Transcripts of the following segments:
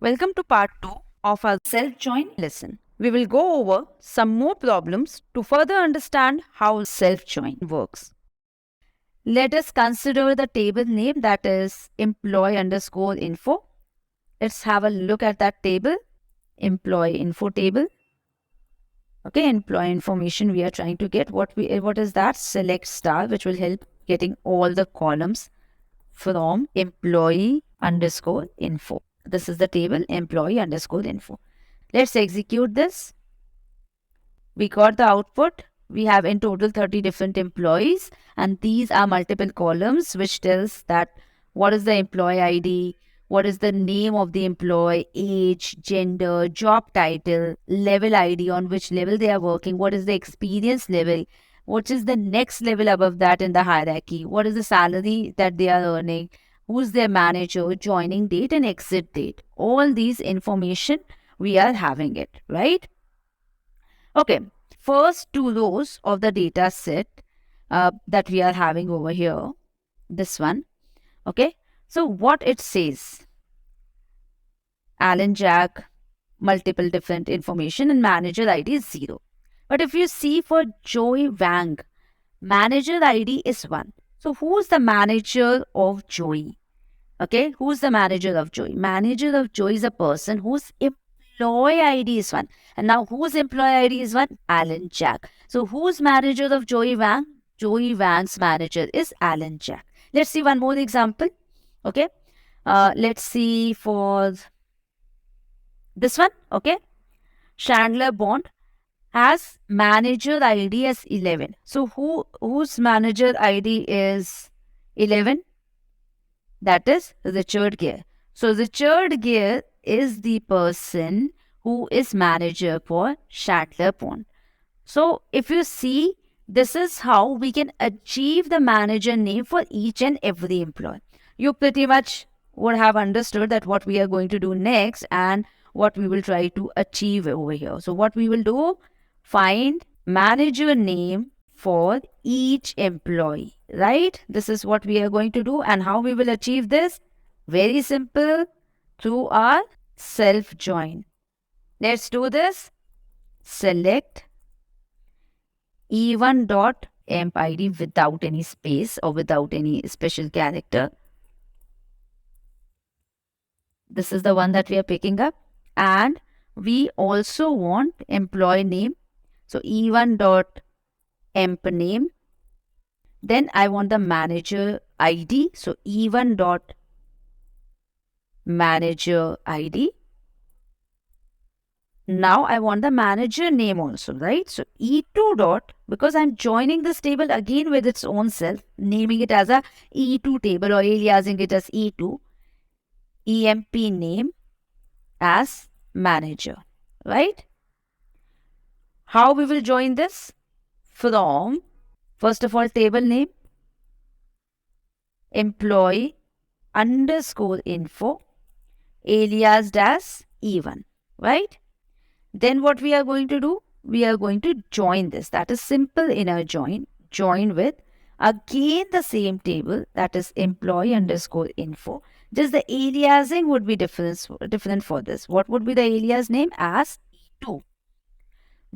Welcome to part 2 of our self-join lesson. We will go over some more problems to further understand how self-join works. Let us consider the table name, that is employee underscore info. Let's have a look at that table, employee info table. Okay, employee information we are trying to get. What is that? Select star, which will help getting all the columns from employee underscore info. This is the table employee underscore info. Let's execute this. We got the output. We have in total 30 different employees, and these are multiple columns which tells that what is the employee ID, what is the name of the employee, age, gender, job title, level ID, on which level they are working, what is the experience level, what is the next level above that in the hierarchy, what is the salary that they are earning, who's their manager, joining date and exit date. All these information we are having it, right? Okay, first two rows of the data set that we are having over here, this one. Okay, so what it says, Alan Jack, multiple different information, and manager ID is 0. But if you see for Joey Wang, manager ID is 1. So who's the manager of Joey? Okay, who's the manager of Joey? Manager of Joey is a person whose employee ID is 1. And now whose employee ID is 1? Alan Jack. So who's manager of Joey Wang? Joey Wang's manager is Alan Jack. Let's see one more example. Okay, let's see for this one. Okay, Chandler Bond has manager ID as 11. So whose manager ID is 11? That is Richard Gere. So Richard Gere is the person who is manager for Chandler Bond. So if you see, this is how we can achieve the manager name for each and every employee. You pretty much would have understood that what we are going to do next and what we will try to achieve over here. So what we will do, find manager name for each employee, right? This is what we are going to do. And how we will achieve this? Very simple, through our self-join. Let's do this. Select e1.emp ID without any space or without any special character. This is the one that we are picking up. And we also want employee name. So e1.emp name. Then I want the manager ID. So e1.manager ID. Now I want the manager name also, right? So E2 dot, because I'm joining this table again with its own self, naming it as a E2 table or aliasing it as E2, EMP name as manager, right? How we will join this? From, first of all, table name, employee underscore info, aliased as E1, right? Then what we are going to do? We are going to join this. That is simple inner join. Join with again the same table, that is employee underscore info. Just the aliasing would be different for this. What would be the alias name? As E2.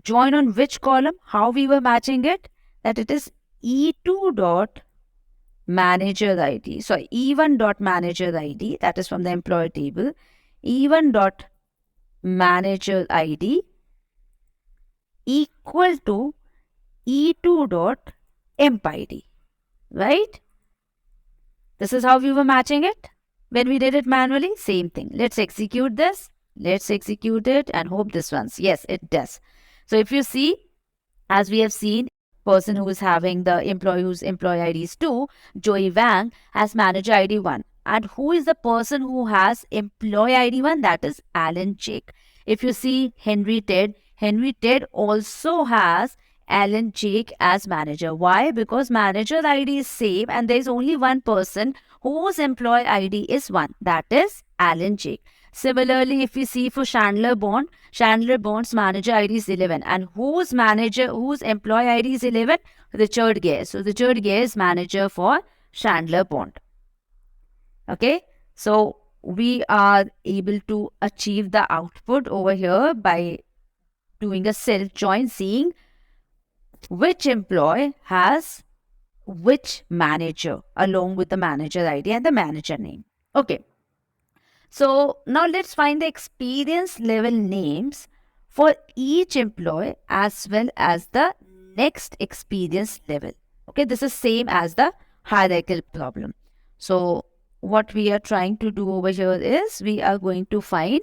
Join on which column? How we were matching it? That it is E2 dot manager ID. So E1 dot manager ID, that is from the employee table. E1 dot manager ID equal to E2 dot emp ID, right? This is how we were matching it. When we did it manually, same thing. Let's execute this. Let's execute it and hope this runs. Yes, it does. So if you see, as we have seen, person who is having the employee whose employee ID is 2, Joey Wang, has manager ID 1. And who is the person who has employee ID 1? That is Alan Jake. If you see Henry Ted also has Alan Jake as manager. Why? Because manager ID is same and there is only one person whose employee ID is 1. That is Alan Jake. Similarly, if we see for Chandler Bond's manager ID is 11. And whose employee ID is 11? Richard Gere. So Richard Gere is manager for Chandler Bond. Okay. So we are able to achieve the output over here by doing a self join, seeing which employee has which manager along with the manager ID and the manager name. Okay. So now let's find the experience level names for each employee as well as the next experience level. Okay, this is same as the hierarchical problem. So what we are trying to do over here is we are going to find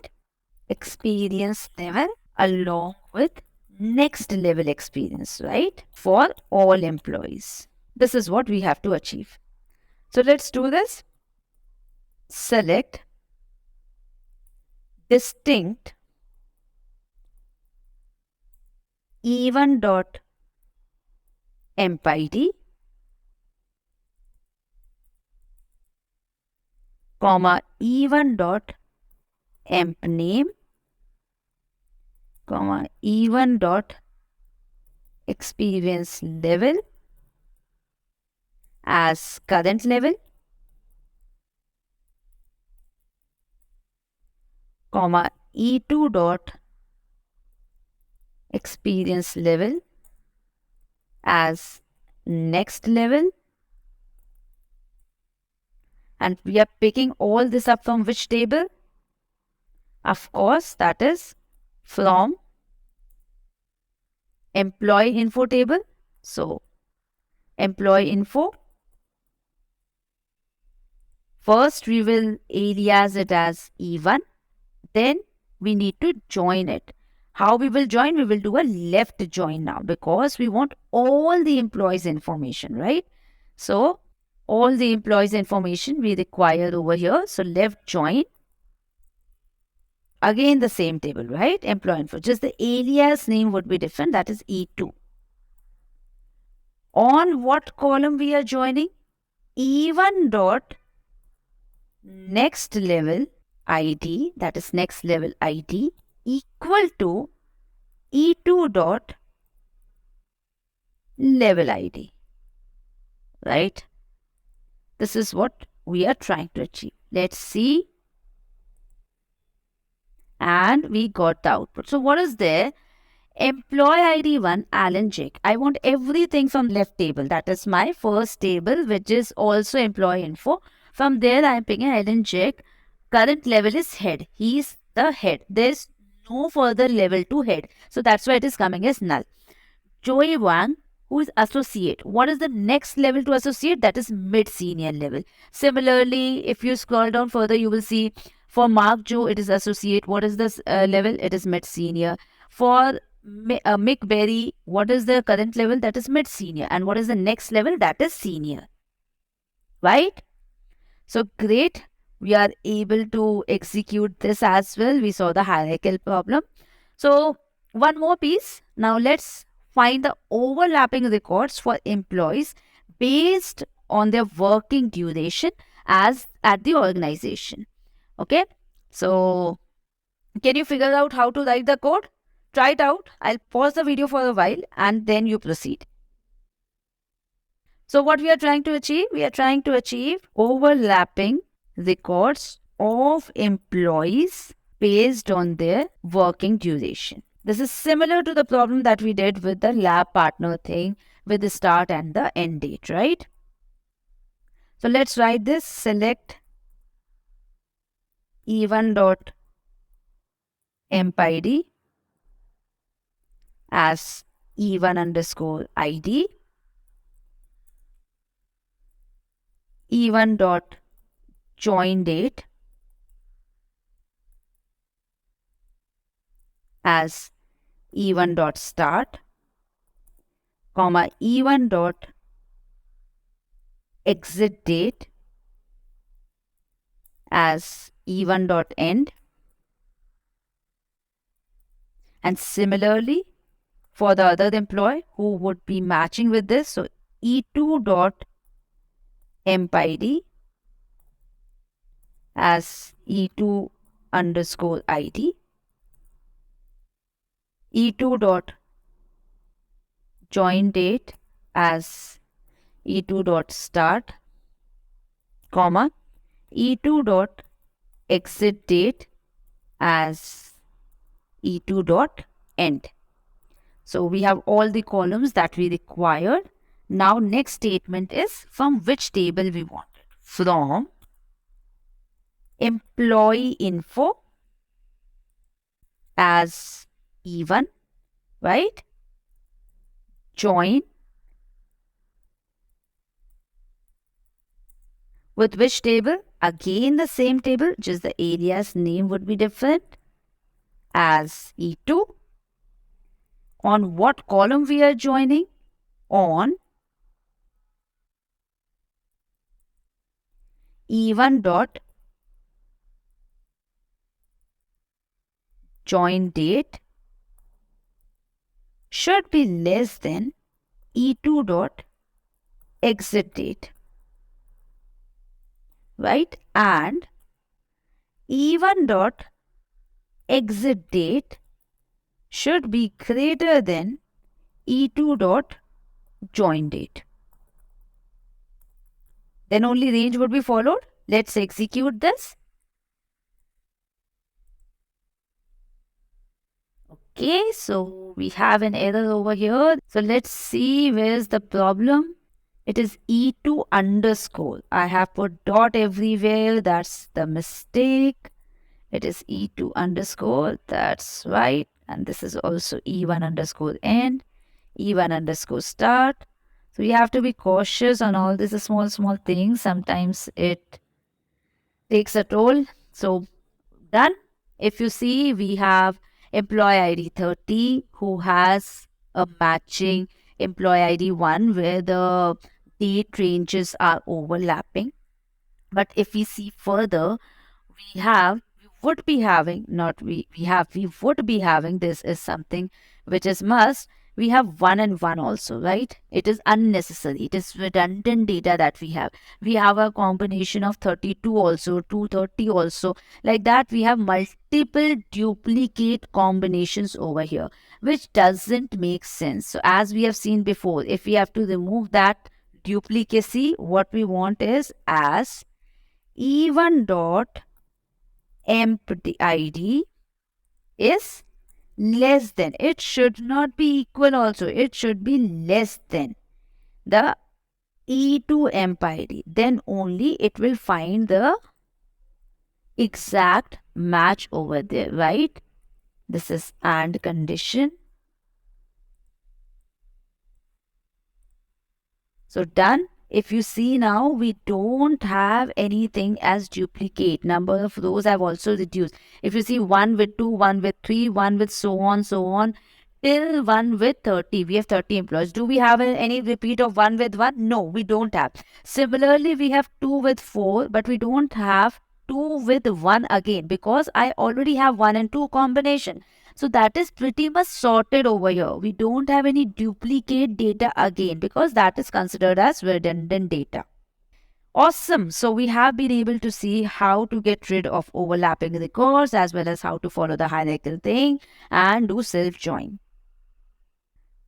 experience level along with next level experience, right? For all employees. This is what we have to achieve. So let's do this. Select distinct even dot emp id comma even dot emp name comma even dot experience level as current level comma e2 dot experience level as next level, and we are picking all this up from which table? Of course, that is from employee info table. So employee info, first we will alias it as E1, then we need to join it. How we will join? We will do a left join now because we want all the employees information, right? So all the employees information we require over here. So left join. Again the same table, right? Employee info. Just the alias name would be different. That is E2. On what column we are joining? E1 dot next level ID, that is next level ID, equal to E2 dot level ID, right? This is what we are trying to achieve. Let's see. And we got the output. So what is there? Employee ID 1, Alan Jake. I want everything from left table. That is my first table, which is also employee info. From there, I am picking Alan Jake. Current level is head. He is the head. There's no further level to head. So that's why it is coming as null. Joey Wang, who is associate. What is the next level to associate? That is mid-senior level. Similarly, if you scroll down further, you will see for Mark Joe, it is associate. What is this level? It is mid-senior. For Mick Berry, what is the current level? That is mid-senior. And what is the next level? That is senior. Right? So great. We are able to execute this as well. We saw the hierarchical problem. So one more piece. Now let's find the overlapping records for employees based on their working duration as at the organization. Okay. So can you figure out how to write the code? Try it out. I'll pause the video for a while and then you proceed. So what we are trying to achieve? We are trying to achieve overlapping records of employees based on their working duration. This is similar to the problem that we did with the lab partner thing with the start and the end date, right? So let's write this. Select E1 dot emp ID as E1 underscore ID, E1 dot join date as E1 dot start, comma E1 dot exit date as E1 dot end. And similarly, for the other employee who would be matching with this, so E2 dot emp ID as E2 underscore ID, E2 dot join date as E2 dot start, comma E2 dot exit date as E2 dot end. So we have all the columns that we required. Now next statement is from which table we want it. From employee info as E1, right? Join with which table? Again the same table, just the area's name would be different, as E2. On what column we are joining? On E1 dot join date should be less than E2 dot exit date, right? And E1 dot exit date should be greater than E2 dot join date. Then only range would be followed. Let's execute this. Okay, so we have an error over here. So let's see where's the problem. It is E2 underscore. I have put dot everywhere. That's the mistake. It is E2 underscore. That's right. And this is also E1 underscore end, E1 underscore start. So we have to be cautious on all these small things. Sometimes it takes a toll. So done. If you see, we have employee ID 30 who has a matching employee ID 1 where the date ranges are overlapping. But if we see further, we would be having, this is something which is must. We have 1 and 1 also, right? It is unnecessary. It is redundant data that we have. We have a combination of 32 also, 230 also. Like that, we have multiple duplicate combinations over here, which doesn't make sense. So as we have seen before, if we have to remove that duplicacy, what we want is as E1 dot empty ID is less than. It should not be equal also. It should be less than the E2 emp ID. Then only it will find the exact match over there, right? This is AND condition. So done. If you see now, we don't have anything as duplicate. Number of rows have also reduced. If you see 1 with 2, 1 with 3, 1 with so on, till 1 with 30. We have 30 employees. Do we have any repeat of 1 with 1? No, we don't have. Similarly, we have 2 with 4, but we don't have 2 with 1 again because I already have 1 and 2 combination. So that is pretty much sorted over here. We don't have any duplicate data again because that is considered as redundant data. Awesome. So we have been able to see how to get rid of overlapping records as well as how to follow the hierarchical thing and do self-join.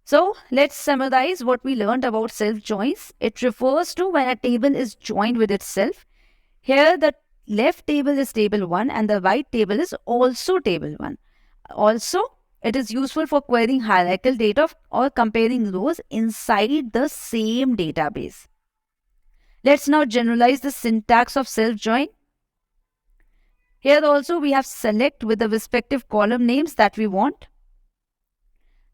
So let's summarize what we learned about self-joins. It refers to when a table is joined with itself. Here the left table is table 1 and the right table is also table 1. Also, it is useful for querying hierarchical data or comparing rows inside the same database. Let's now generalize the syntax of self-join. Here also we have select with the respective column names that we want.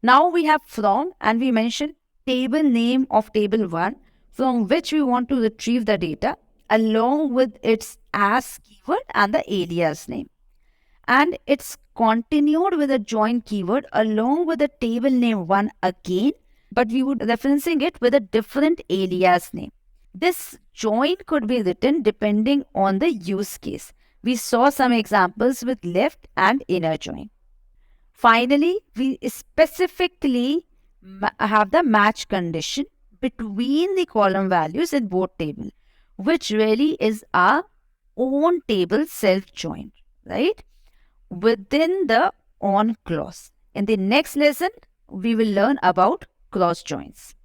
Now we have from and we mention table name of table 1 from which we want to retrieve the data along with its as keyword and the alias name. And it's continued with a join keyword along with the table name 1 again, but we would referencing it with a different alias name. This join could be written depending on the use case. We saw some examples with left and inner join. Finally, we specifically have the match condition between the column values in both tables, which really is our own table self-joined, right? Within the on clause. In the next lesson, we will learn about cross joins.